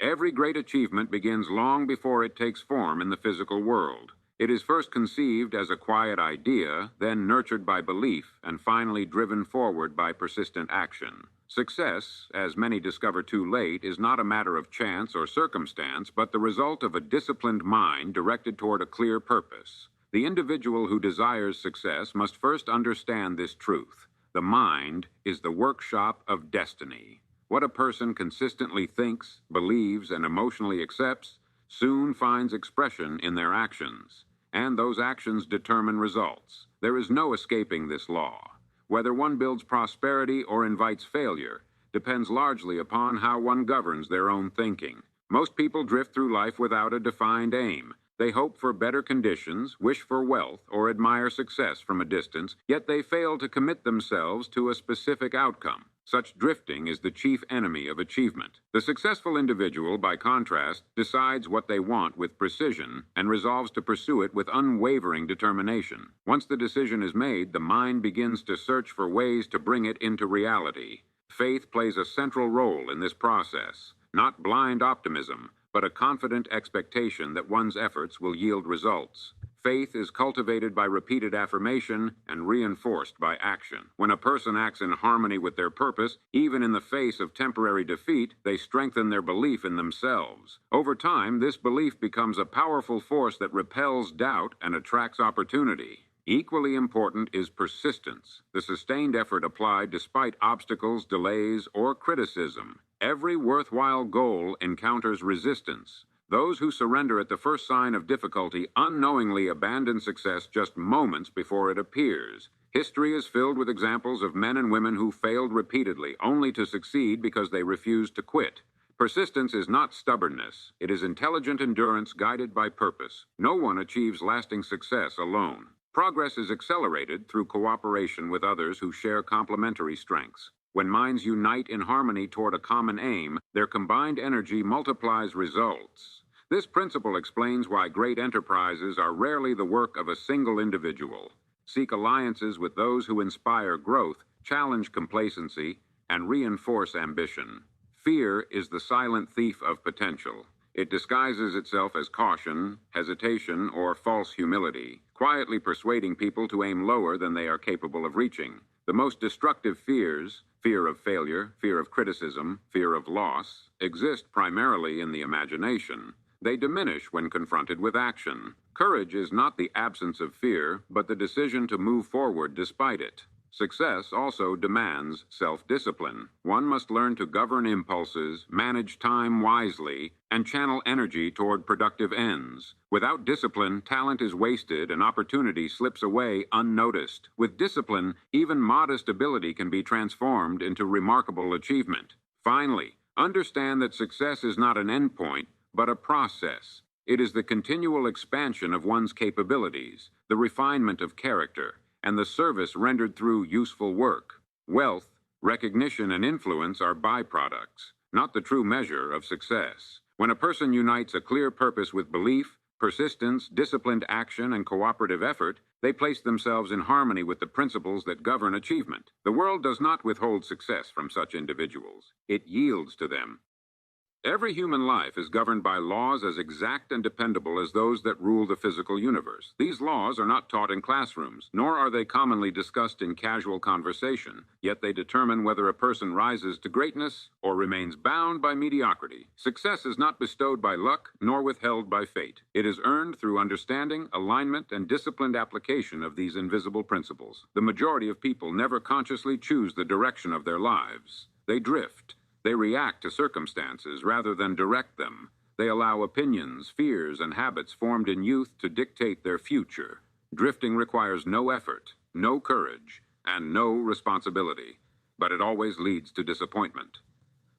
Every great achievement begins long before it takes form in the physical world. It is first conceived as a quiet idea, then nurtured by belief, and finally driven forward by persistent action. Success, as many discover too late, is not a matter of chance or circumstance, but the result of a disciplined mind directed toward a clear purpose. The individual who desires success must first understand this truth. The mind is the workshop of destiny. What a person consistently thinks, believes, and emotionally accepts soon finds expression in their actions, and those actions determine results. There is no escaping this law. Whether one builds prosperity or invites failure depends largely upon how one governs their own thinking. Most people drift through life without a defined aim. They hope for better conditions, wish for wealth, or admire success from a distance, yet they fail to commit themselves to a specific outcome. Such drifting is the chief enemy of achievement. The successful individual, by contrast, decides what they want with precision and resolves to pursue it with unwavering determination. Once the decision is made, the mind begins to search for ways to bring it into reality. Faith plays a central role in this process. Not blind optimism, but a confident expectation that one's efforts will yield results. Faith is cultivated by repeated affirmation and reinforced by action. When a person acts in harmony with their purpose, even in the face of temporary defeat, they strengthen their belief in themselves. Over time, this belief becomes a powerful force that repels doubt and attracts opportunity. Equally important is persistence, the sustained effort applied despite obstacles, delays, or criticism. Every worthwhile goal encounters resistance. Those who surrender at the first sign of difficulty unknowingly abandon success just moments before it appears. History is filled with examples of men and women who failed repeatedly, only to succeed because they refused to quit. Persistence is not stubbornness. It is intelligent endurance guided by purpose. No one achieves lasting success alone. Progress is accelerated through cooperation with others who share complementary strengths. When minds unite in harmony toward a common aim, their combined energy multiplies results. This principle explains why great enterprises are rarely the work of a single individual. Seek alliances with those who inspire growth, challenge complacency, and reinforce ambition. Fear is the silent thief of potential. It disguises itself as caution, hesitation, or false humility, quietly persuading people to aim lower than they are capable of reaching. The most destructive fears, fear of failure, fear of criticism, fear of loss, exist primarily in the imagination. They diminish when confronted with action. Courage is not the absence of fear, but the decision to move forward despite it. Success also demands self-discipline. One must learn to govern impulses, manage time wisely, and channel energy toward productive ends. Without discipline, talent is wasted and opportunity slips away unnoticed. With discipline, even modest ability can be transformed into remarkable achievement. Finally, understand that success is not an endpoint, but a process. It is the continual expansion of one's capabilities, the refinement of character, and the service rendered through useful work. Wealth, recognition, and influence are byproducts, not the true measure of success. When a person unites a clear purpose with belief, persistence, disciplined action, and cooperative effort, they place themselves in harmony with the principles that govern achievement. The world does not withhold success from such individuals. It yields to them. Every human life is governed by laws as exact and dependable as those that rule the physical universe. These laws are not taught in classrooms, nor are they commonly discussed in casual conversation, yet they determine whether a person rises to greatness or remains bound by mediocrity. Success is not bestowed by luck, nor withheld by fate. It is earned through understanding, alignment, and disciplined application of these invisible principles. The majority of people never consciously choose the direction of their lives. They drift. They react to circumstances rather than direct them. They allow opinions, fears, and habits formed in youth to dictate their future. Drifting requires no effort, no courage, and no responsibility, but it always leads to disappointment.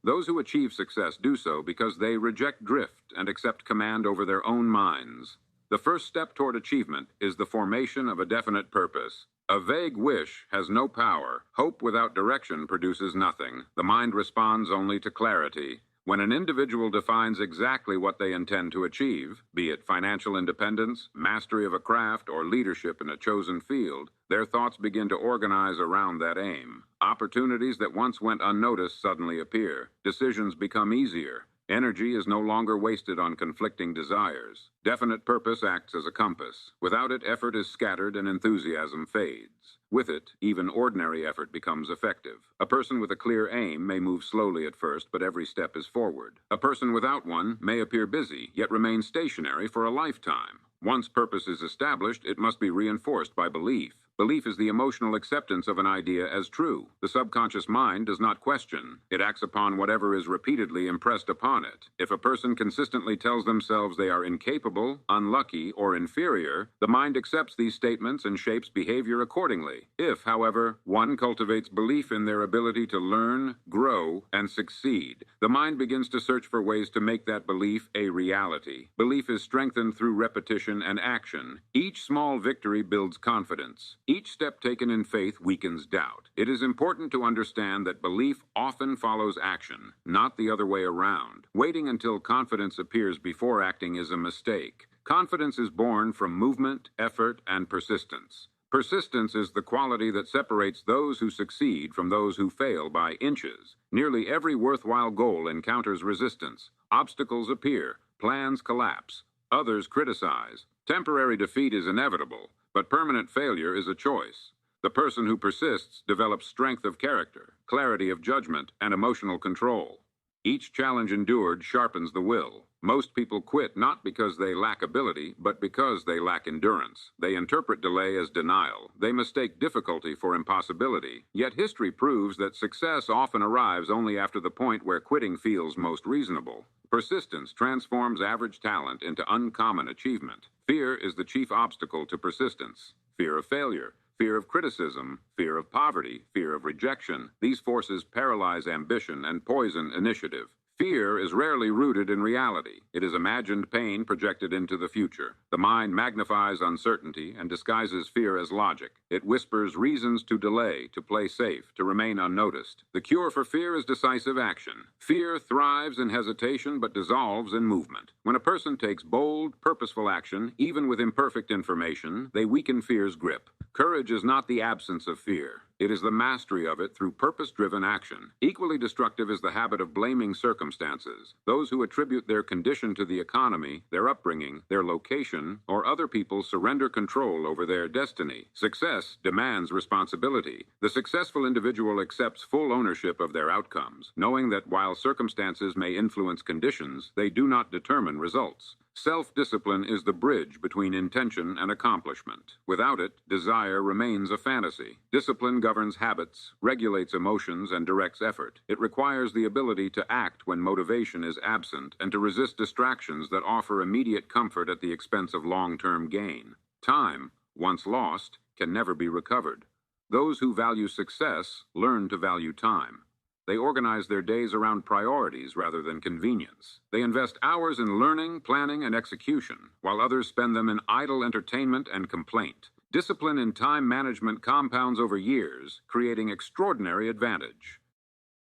Those who achieve success do so because they reject drift and accept command over their own minds. The first step toward achievement is the formation of a definite purpose. A vague wish has no power. Hope without direction produces nothing. The mind responds only to clarity. When an individual defines exactly what they intend to achieve, be it financial independence, mastery of a craft, or leadership in a chosen field, their thoughts begin to organize around that aim. Opportunities that once went unnoticed suddenly appear. Decisions become easier. Energy is no longer wasted on conflicting desires. Definite purpose acts as a compass. Without it, effort is scattered and enthusiasm fades. With it, even ordinary effort becomes effective. A person with a clear aim may move slowly at first, but every step is forward. A person without one may appear busy, yet remain stationary for a lifetime. Once purpose is established, it must be reinforced by belief. Belief is the emotional acceptance of an idea as true. The subconscious mind does not question. It acts upon whatever is repeatedly impressed upon it. If a person consistently tells themselves they are incapable, unlucky, or inferior, the mind accepts these statements and shapes behavior accordingly. If, however, one cultivates belief in their ability to learn, grow, and succeed, the mind begins to search for ways to make that belief a reality. Belief is strengthened through repetition and action. Each small victory builds confidence. Each step taken in faith weakens doubt. It is important to understand that belief often follows action, not the other way around. Waiting until confidence appears before acting is a mistake. Confidence is born from movement, effort, and persistence. Persistence is the quality that separates those who succeed from those who fail by inches. Nearly every worthwhile goal encounters resistance. Obstacles appear, plans collapse, others criticize. Temporary defeat is inevitable, but permanent failure is a choice. The person who persists develops strength of character, clarity of judgment, and emotional control. Each challenge endured sharpens the will. Most people quit not because they lack ability, but because they lack endurance. They interpret delay as denial. They mistake difficulty for impossibility. Yet history proves that success often arrives only after the point where quitting feels most reasonable. Persistence transforms average talent into uncommon achievement. Fear is the chief obstacle to persistence. Fear of failure, fear of criticism, fear of poverty, fear of rejection. These forces paralyze ambition and poison initiative. Fear is rarely rooted in reality. It is imagined pain projected into the future. The mind magnifies uncertainty and disguises fear as logic. It whispers reasons to delay, to play safe, to remain unnoticed. The cure for fear is decisive action. Fear thrives in hesitation but dissolves in movement. When a person takes bold, purposeful action, even with imperfect information, they weaken fear's grip. Courage is not the absence of fear. It is the mastery of it through purpose-driven action. Equally destructive is the habit of blaming circumstances. Those who attribute their condition to the economy, their upbringing, their location, or other people surrender control over their destiny. Success demands responsibility. The successful individual accepts full ownership of their outcomes, knowing that while circumstances may influence conditions, they do not determine results. Self-discipline is the bridge between intention and accomplishment. Without it, desire remains a fantasy. Discipline governs habits, regulates emotions, and directs effort. It requires the ability to act when motivation is absent and to resist distractions that offer immediate comfort at the expense of long-term gain. Time, once lost, can never be recovered. Those who value success learn to value time. They organize their days around priorities rather than convenience. They invest hours in learning, planning, and execution, while others spend them in idle entertainment and complaint. Discipline in time management compounds over years, creating extraordinary advantage.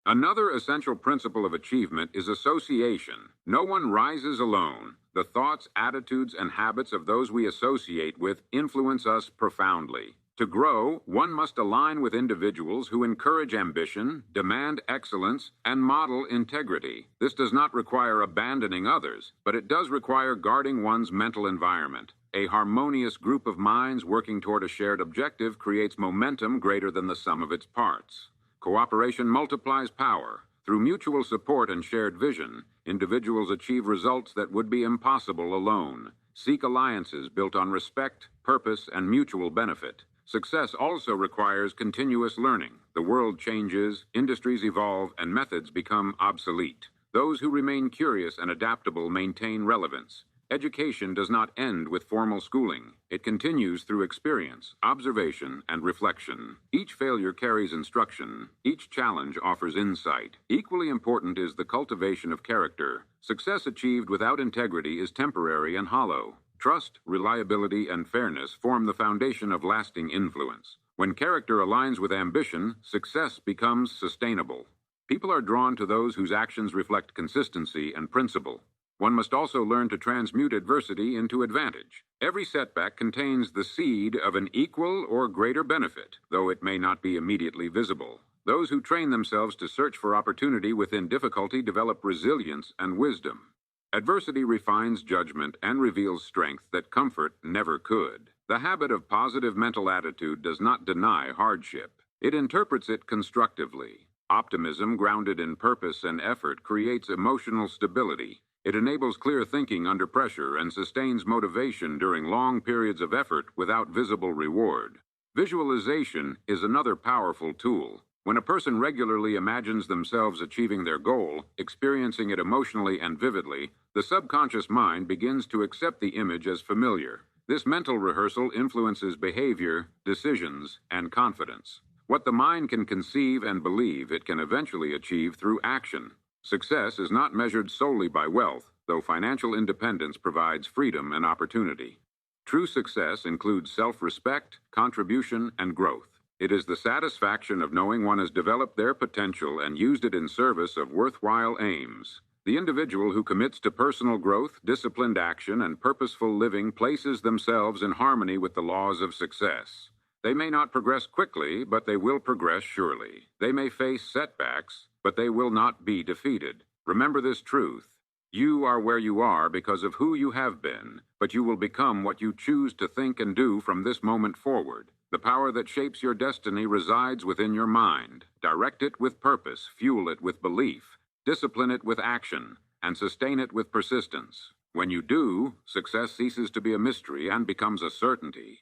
Another essential principle of achievement is association. No one rises alone. The thoughts, attitudes, and habits of those we associate with influence us profoundly. To grow, one must align with individuals who encourage ambition, demand excellence, and model integrity. This does not require abandoning others, but it does require guarding one's mental environment. A harmonious group of minds working toward a shared objective creates momentum greater than the sum of its parts. Cooperation multiplies power. Through mutual support and shared vision, individuals achieve results that would be impossible alone. Seek alliances built on respect, purpose, and mutual benefit. Success also requires continuous learning. The world changes, industries evolve, and methods become obsolete. Those who remain curious and adaptable maintain relevance. Education does not end with formal schooling. It continues through experience, observation, and reflection. Each failure carries instruction. Each challenge offers insight. Equally important is the cultivation of character. Success achieved without integrity is temporary and hollow. Trust, reliability, and fairness form the foundation of lasting influence. When character aligns with ambition, success becomes sustainable. People are drawn to those whose actions reflect consistency and principle. One must also learn to transmute adversity into advantage. Every setback contains the seed of an equal or greater benefit, though it may not be immediately visible. Those who train themselves to search for opportunity within difficulty develop resilience and wisdom. Adversity refines judgment and reveals strength that comfort never could. The habit of positive mental attitude does not deny hardship. It interprets it constructively. Optimism grounded in purpose and effort creates emotional stability. It enables clear thinking under pressure and sustains motivation during long periods of effort without visible reward. Visualization is another powerful tool. When a person regularly imagines themselves achieving their goal, experiencing it emotionally and vividly, the subconscious mind begins to accept the image as familiar. This mental rehearsal influences behavior, decisions, and confidence. What the mind can conceive and believe, it can eventually achieve through action. Success is not measured solely by wealth, though financial independence provides freedom and opportunity. True success includes self-respect, contribution, and growth. It is the satisfaction of knowing one has developed their potential and used it in service of worthwhile aims. The individual who commits to personal growth, disciplined action, and purposeful living places themselves in harmony with the laws of success. They may not progress quickly, but they will progress surely. They may face setbacks, but they will not be defeated. Remember this truth. You are where you are because of who you have been, but you will become what you choose to think and do from this moment forward. The power that shapes your destiny resides within your mind. Direct it with purpose, fuel it with belief, discipline it with action, and sustain it with persistence. When you do, success ceases to be a mystery and becomes a certainty.